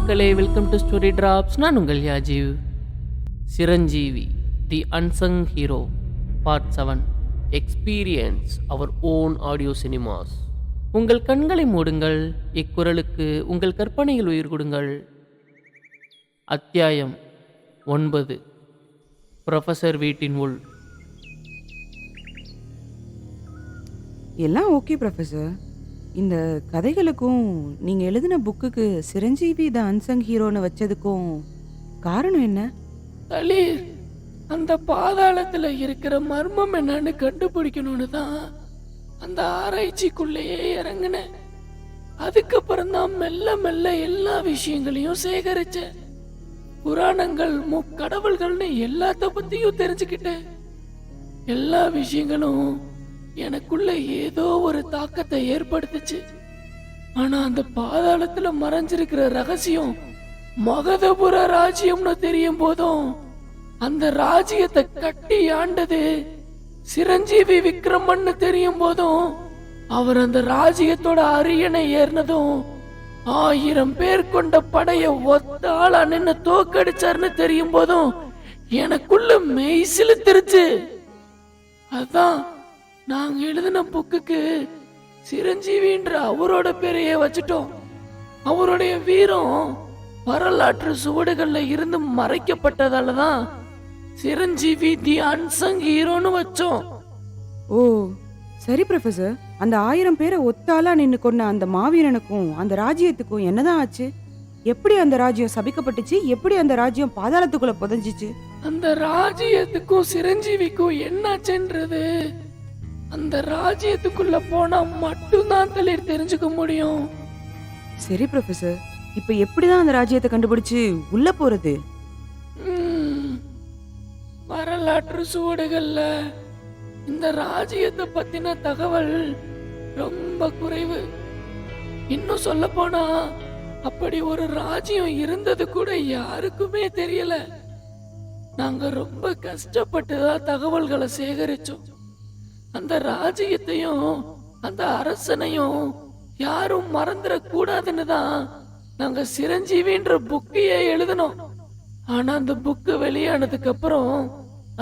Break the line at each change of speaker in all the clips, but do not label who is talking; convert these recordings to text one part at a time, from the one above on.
மக்களே, welcome to story drops. நான் உங்கள் யாஜீவ். Chiranjeevi the unsung hero part 7. Experience our own audio cinemas. உங்கள் கண்களை மூடுங்கள், இக்குரலுக்கு உங்கள் கற்பனையில் உயிர் கொடுங்கள். அத்தியாயம் 9. ப்ரொஃபஸர் வீட்டின் உள்.
எல்லாம் ஓகே ப்ரொஃபஸர். இந்த கதைகளுக்கும் நீங்கள் எழுதின புக்குக்கு சிரஞ்சீவி த அன்சங் ஹீரோன்னு வச்சதுக்கும் காரணம் என்ன?
தலீர், அந்த பாதாளத்தில் இருக்கிற மர்மம் என்னன்னு கண்டுபிடிக்கணும்னு தான் அந்த ஆராய்ச்சிக்குள்ளேயே இறங்கினேன். அதுக்கப்புறம் தான் மெல்ல மெல்ல எல்லா விஷயங்களையும் சேகரிச்சேன். புராணங்கள், முக்கடவுள்கள்னு எல்லாத்த பத்தியும் தெரிஞ்சுக்கிட்டேன். எல்லா விஷயங்களும் எனக்குள்ள ஏதோ ஒரு தாக்கத்தை ஏற்படுத்துச்சு. ஆனா அந்த பாதாளத்துல மறைஞ்சிருக்கிற ரகசியம் மகதபுர ராஜ்யம்னு தெரியும் போதும், அந்த ராஜ்யத்தை கட்டி ஆண்டது சிரஞ்சீவி விக்ரமன்னு தெரியும் போதும், அவர் அந்த ராஜ்யத்தோட அரியணை ஏறினதும் 1000 பேர் கொண்ட படைய ஒத்த ஆளா நின்னு தோக்கடிச்சாருன்னு தெரியும் போதும் எனக்குள்ள மெய் சிலுத்திருச்சு. அதான் நாங்க எழுதின புக்குக்கு சிரஞ்சீவின்ற அவரோட பேரையே வச்சுட்டோம். அவருடைய வீரம் வரலாற்று சுவடுகள்ல இருந்து மறைக்கப்பட்டதாலதான் சிரஞ்சீவி தி அன்சங் ஹீரோன்னு வச்சோம்.
ஓ சரி ப்ரொஃபஸர், அந்த 1000 பேரை ஒத்தாலா நின்று கொண்ட அந்த மாவீரனுக்கும் அந்த ராஜ்யத்துக்கும் என்னதான் ஆச்சு? எப்படி அந்த ராஜ்யம் சபிக்கப்பட்டுச்சு? எப்படி அந்த ராஜ்யம் பாதாளத்துக்குள்ள புதைஞ்சிச்சு?
அந்த ராஜ்யத்துக்கும் சிரஞ்சீவிக்கும் என்னாச்சுன்றது அந்த ராஜ்யத்துக்குள்ள போனா மட்டும்தான் தலிர் தெரிஞ்சுக்க முடியும்.
சரி ப்ரொஃபஸர், இப்ப எப்படிதான் அந்த ராஜ்யத்தை கண்டுபிடிச்சு உள்ள போறது?
வரலாற்று சுவடுகள்ல இந்த ராஜ்யத்தை பத்தின தகவல் ரொம்ப குறைவு. இன்னும் சொல்ல போனா அப்படி ஒரு ராஜ்யம் இருந்தது கூட யாருக்குமே தெரியல. நாங்க ரொம்ப கஷ்டப்பட்டுதான் தகவல்களை சேகரிச்சோம். அந்த ராஜ்யத்தையும் அந்த அரசனையும் யாரும் மறந்துட கூடாதுன்னு தான் நாங்க சிரஞ்சீவின்ற புக்கையே எழுதணும். ஆனா அந்த புக்கு வெளியானதுக்கு அப்புறம்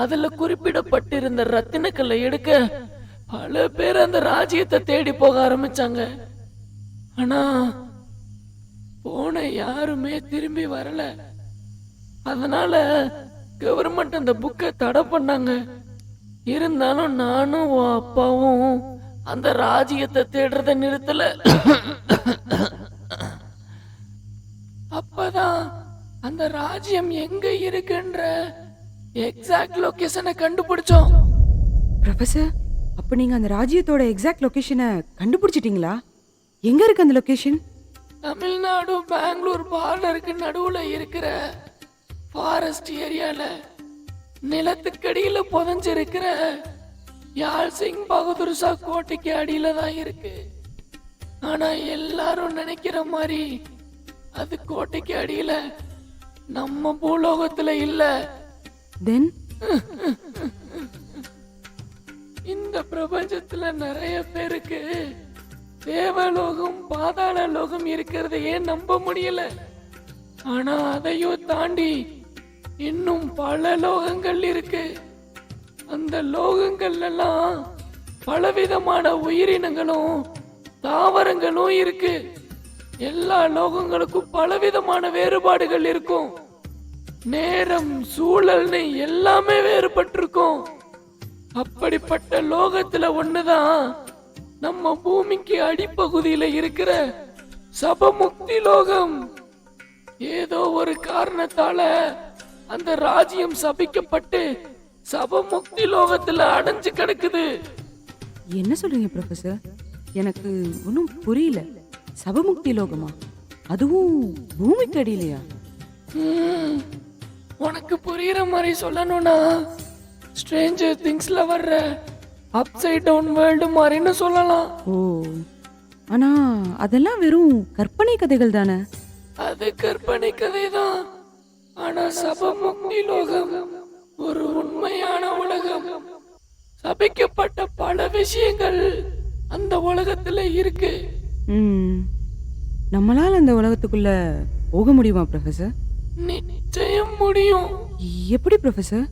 அதுல குறிப்பிடப்பட்டிருந்த ரத்தினக்கல்லை எடுக்க பல பேர் அந்த ராஜ்யத்தை தேடி போக ஆரம்பிச்சாங்க. ஆனா போன யாருமே திரும்பி வரல. அதனால கவர்மெண்ட் அந்த புக்கை தடை பண்ணாங்க. இருந்தாலும் நானும் உன் அப்பாவும் அந்த ராஜ்யத்தை தேடுறத நிறுத்தல. அப்பதான் அந்த ராஜ்யம் எங்க இருக்குன்ற எக்ஸாக்ட் லொகேஷனை கண்டுபிடிச்சோம்.
ப்ரொஃபஸர், அப்ப நீங்க அந்த ராஜ்யத்தோட எக்ஸாக்ட் லொகேஷனை கண்டுபிடிச்சிட்டீங்களா? எங்க இருக்கு அந்த லொகேஷன்?
தமிழ்நாடு பெங்களூர் பார்டருக்கு நடுவுல இருக்கிற ஃபாரஸ்ட் ஏரியால நிலத்துக்கடியில புதஞ்சிருக்கிற யாழ் சிங் பகதூர் ஷா கோட்டைக்கு அடியில தான் இருக்கு. ஆனா எல்லாரும் நினைக்கிற மாதிரி அது கோட்டைக்கு அடியில நம்ம பூலோகத்துல இல்ல.
தென்
இந்த பிரபஞ்சத்துல நிறைய பேருக்கு தேவலோகம், பாதாள லோகம் இருக்கிறதையே நம்ப முடியல. ஆனா அதையும் தாண்டி இன்னும் பல லோகங்கள் இருக்கு. அந்த லோகங்கள் எல்லாம் பலவிதமான உயிரினங்களும் தாவரங்களும் இருக்கு. எல்லா லோகங்களுக்கும் பலவிதமான வேறுபாடுகள் இருக்கும். நேரம், சூழல்னு எல்லாமே வேறுபட்டிருக்கும். அப்படிப்பட்ட லோகத்துல ஒண்ணுதான் நம்ம பூமிக்கு அடிப்பகுதியில இருக்கிற சபமுக்தி லோகம். ஏதோ ஒரு காரணத்தால அந்த ராஜ்யம் சபிக்கப்பட்டு சபமுக்தி லோகத்துல அடைஞ்சு கிடக்குது.
என்ன சொல்றீங்க ப்ரொஃபஸர்? எனக்கு ஒன்றும் புரியல. சபமுக்தி லோகமா? அதுவும் பூமிக்கு அடியிலையா?
உனக்கு புரியுற மாதிரி சொல்லணும்னா ஸ்ட்ரேஞ்சர் திங்ஸ்ல வர்ற அப்சைட் டவுன் வேர்ல்டு மாதிரின்னு சொல்லலாம்.
ஓ, ஆனா அதெல்லாம் வெறும் கற்பனை கதைகள் தானே?
அது கற்பனை கதைதான். ஆனா சபமுக்தி லோகம் ஒரு உண்மையான உலகம். சபிக்கப்பட்ட பல விஷயங்கள் அந்த உலகத்துல இருக்கு.
நம்மளால அந்த உலகத்துக்குள்ள போக முடியுமா ப்ரொஃபசர்?
நிச்சயம் முடியும்.
எப்படி ப்ரொஃபசர்?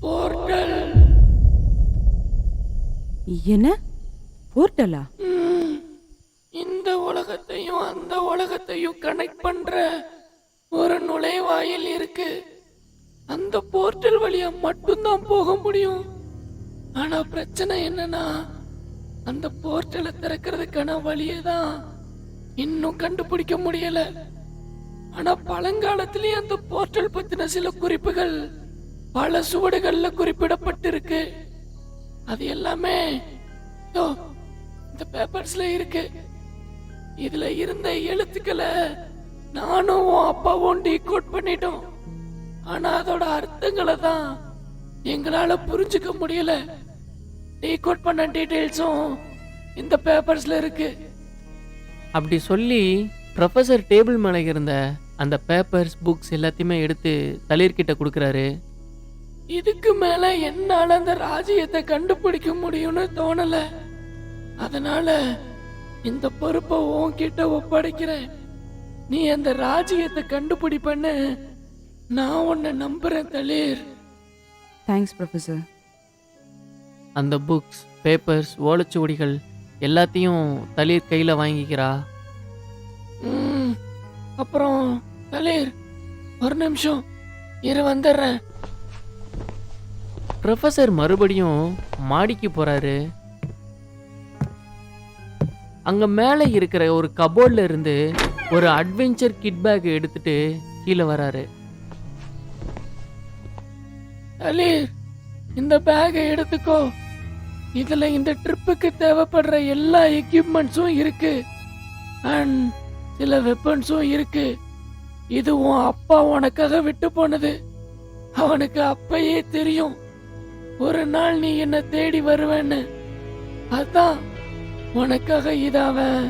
போர்ட்டல்.
என்ன போர்ட்டலா?
இந்த உலகத்தையும் அந்த உலகத்தையும் கனெக்ட் பண்ற ஒரு நுழைவாயில் இருக்கு. அந்த போர்ட்டல் வழியா மட்டும்தான் போக முடியும். ஆனா பிரச்சனை என்னன்னா, அந்த போர்ட்டலை திறக்கிறதுக்கான வழியை தான் இன்னும் கண்டுபிடிக்க முடியல. ஆனா பழங்காலத்திலேயே அந்த போர்ட்டல் பத்தின சில குறிப்புகள் பல சுவடுகள்ல குறிப்பிடப்பட்டிருக்கு. அது எல்லாமே இதோ இந்த பேப்பர்ஸ்ல இருக்கு. இதுல இருந்த எழுத்துக்களை நானும் உன் அப்பாவும் டீகோட் பண்ணிட்டோம். ஆனா அதோட அர்த்தங்களை தான் எங்களால புரிஞ்சுக்க முடியல. டீகோட் பண்ண டீடைல்ஸும் இந்த பேப்பர்ஸ்ல இருக்கு. அப்படி சொல்லி ப்ரொஃபசர் டேபிள் மேலே இருந்த அந்த பேப்பர்ஸ் புக்ஸ் எல்லாத்தையுமே எடுத்து தளிர்கிட்ட கொடுக்குறாரு. இதுக்கு மேல என்னால அந்த ராஜ்யத்தை கண்டுபிடிக்க முடியும்னு தோணல. அதனால இந்த பொறுப்பை உன்கிட்ட ஒப்படைக்கிறேன். நீ அந்த ராஜ்யத்தை கண்டுபிடிப்பன்னு நான் உன்னை நம்புறேன் தளிர்.
Thanks professor.
அந்த புக்ஸ், பேப்பர்ஸ், ஓலைச்சுவடிகள் எல்லாத்தையும் தளிர் கையில வாங்கிக்கிறா. அப்புறம் தளிர், ஒரு நிமிஷம் இரு, வந்துடுறேன். ப்ரொஃபசர் மறுபடியும் மாடிக்கு போறாரு. அங்க மேலே இருக்கிற ஒரு கபோர்ட்ல இருந்து ஒரு அட்வென்ச்சர் கிட் பேக் எடுத்துட்டு கீழே வராரு. தளிர், இந்த பேக்கை எடுத்துக்கோ. இதுல இந்த ட்ரிப்புக்கு தேவைப்படுற எல்லா எக்யூப்மெண்ட்ஸும் இருக்கு. அண்ட் சில வெப்பன்ஸும் இருக்கு. இது உன் அப்பா உனக்காக விட்டு போனது. அவனுக்கு அப்பயே தெரியும் ஒரு நாள் நீ என்ன தேடி வருவேன்னு. அதான் உனக்காக இத அவன்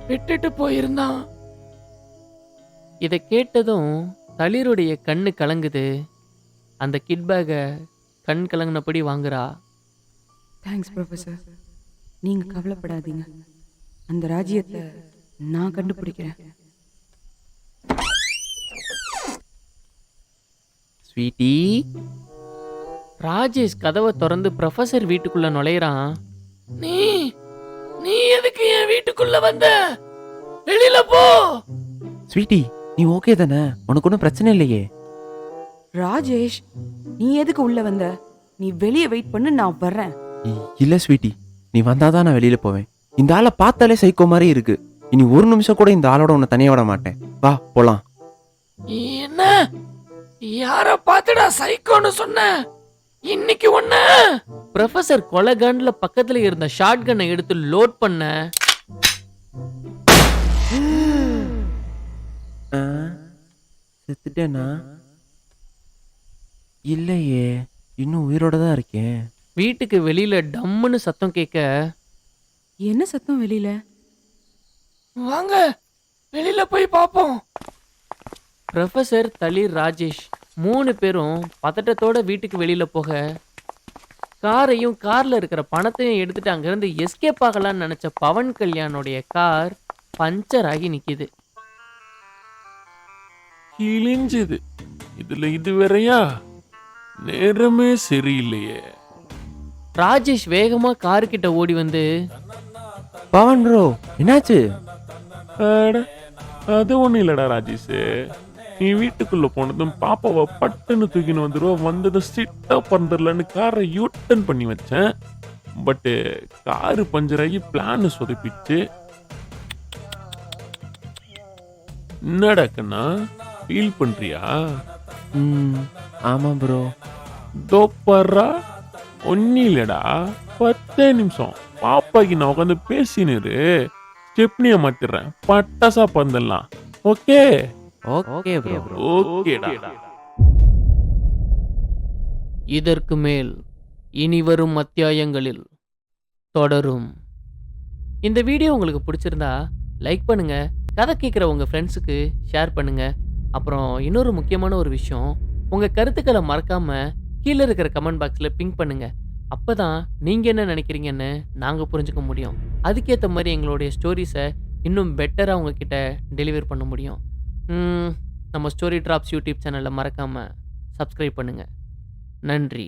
விட்டுட்டு போயிருந்தான். இதை கேட்டதும் தளிருடைய கண்ணு கலங்குது. அந்த கிட் பேக்கை கண் கலங்கினபடி வாங்குறா.
Thanks professor. நீங்க கவலைப்படாதீங்க. அந்த ராஜ்யத்தை நான் கண்டுபிடிக்கிறேன்.
ஸ்வீட்டி. ராஜேஷ் கதவை திறந்து ப்ரொஃபசர் வீட்டுக்குள்ள நுழையிறான். நீ நீ எதுக்கு என் வீட்டுக்குள்ள வந்த? வெளியில போ.
ஸ்வீட்டி, நீ ஓகே தானே? உனக்கு ஒன்றும் பிரச்சனை இல்லையே?
ராஜேஷ், நீ எதுக்கு உள்ள வந்த? நீ வெளியே வெயிட் பண்ணு, நான் வர்றேன்.
இல்ல ஸ்வீட்டி, நீ வந்தாதான் நான் வெளியில போவேன். இந்த ஆளை பார்த்தாலே சைக்கோ மாதிரி இருக்கு. இனி ஒரு நிமிஷம் கூட இந்த ஆளோட உன்னை தனியா விட மாட்டேன். வா போலாம்.
என்ன யார பாத்துடா சைக்கோன்னு சொன்ன? இன்னைக்கு ஒண்ணு. ப்ரொஃபசர் கொலகன்ல பக்கத்துல இருந்த ஷாட் கன்னை எடுத்து லோட் பண்ண.
செத்துட்டேனா? இல்லையே, இன்னும் உயிரோட தான் இருக்கேன்.
வீட்டுக்கு வெளியில டம்முன்னு சத்தம் கேட்க,
என்ன சத்தம் வெளியில?
வாங்க வெளியில போய் பாப்போம். ப்ரொஃபசர், தளிர், ராஜேஷ் 3 பேரும் பதட்டத்தோட வீட்டுக்கு வெளியில போக, காரையும் கார்ல இருக்கிற பணத்தையும் எடுத்துட்டு அங்கிருந்து எஸ்கேப் ஆகலான்னு நினைச்ச பவன் கல்யாணுடைய கார் பஞ்சர் ஆகி நிக்குது.
கிழிஞ்சுது. இதுல இது வேறயா? நேரமே சரியில்லையே.
ராஜேஷ் வேகமா காரு கிட்ட ஓடி வந்து,
பவன் ப்ரோ, என்னாச்சு?
அட, அது ஒண்ணும் இல்லடா ராஜேஷ். நீ வீட்டுக்குள்ள போனதும் பாப்பாவை பட்டுன்னு தூக்கின்னு வந்துருவா. வந்ததும் சிட்டா பறந்துடலான்னு காரை யூட்டன் பண்ணி வச்சேன். பட்டு காரு பஞ்சர் ஆகி பிளான் சொதப்பிச்சு. என்னடா கண்ணா, ஃபீல் பண்றியா?
ஆமா ப்ரோ.
தோப்பறா ஒன்னும் இல்லடா. 10 நிமிஷம் பாப்பாக்கு நான் உட்காந்து பேசினு ஸ்டெப்னிய மாத்திடுறேன். பட்டாசா பந்தலாம். Okay
okay bro.
ஓகேடா.
இதற்கு மேல் இனி வரும் அத்தியாயங்களில் தொடரும். இந்த வீடியோ உங்களுக்கு பிடிச்சிருந்தா லைக் பண்ணுங்க, கதை கேட்குற உங்க ஃப்ரெண்ட்ஸுக்கு ஷேர் பண்ணுங்க. அப்புறம் இன்னொரு முக்கியமான ஒரு விஷயம், உங்க கருத்துக்களை மறக்காம கீழே இருக்கிற கமெண்ட் பாக்ஸில் பிங்க் பண்ணுங்க. அப்பதான் நீங்க என்ன நினைக்கிறீங்கன்னு நாங்க புரிஞ்சுக்க முடியும். அதுக்கேற்ற மாதிரி எங்களுடைய ஸ்டோரிஸை இன்னும் பெட்டரா உங்ககிட்ட டெலிவர் பண்ண முடியும். நம்ம ஸ்டோரி டிராப்ஸ் யூடியூப் சேனலை மறக்காமல் சப்ஸ்கிரைப் பண்ணுங்கள். நன்றி.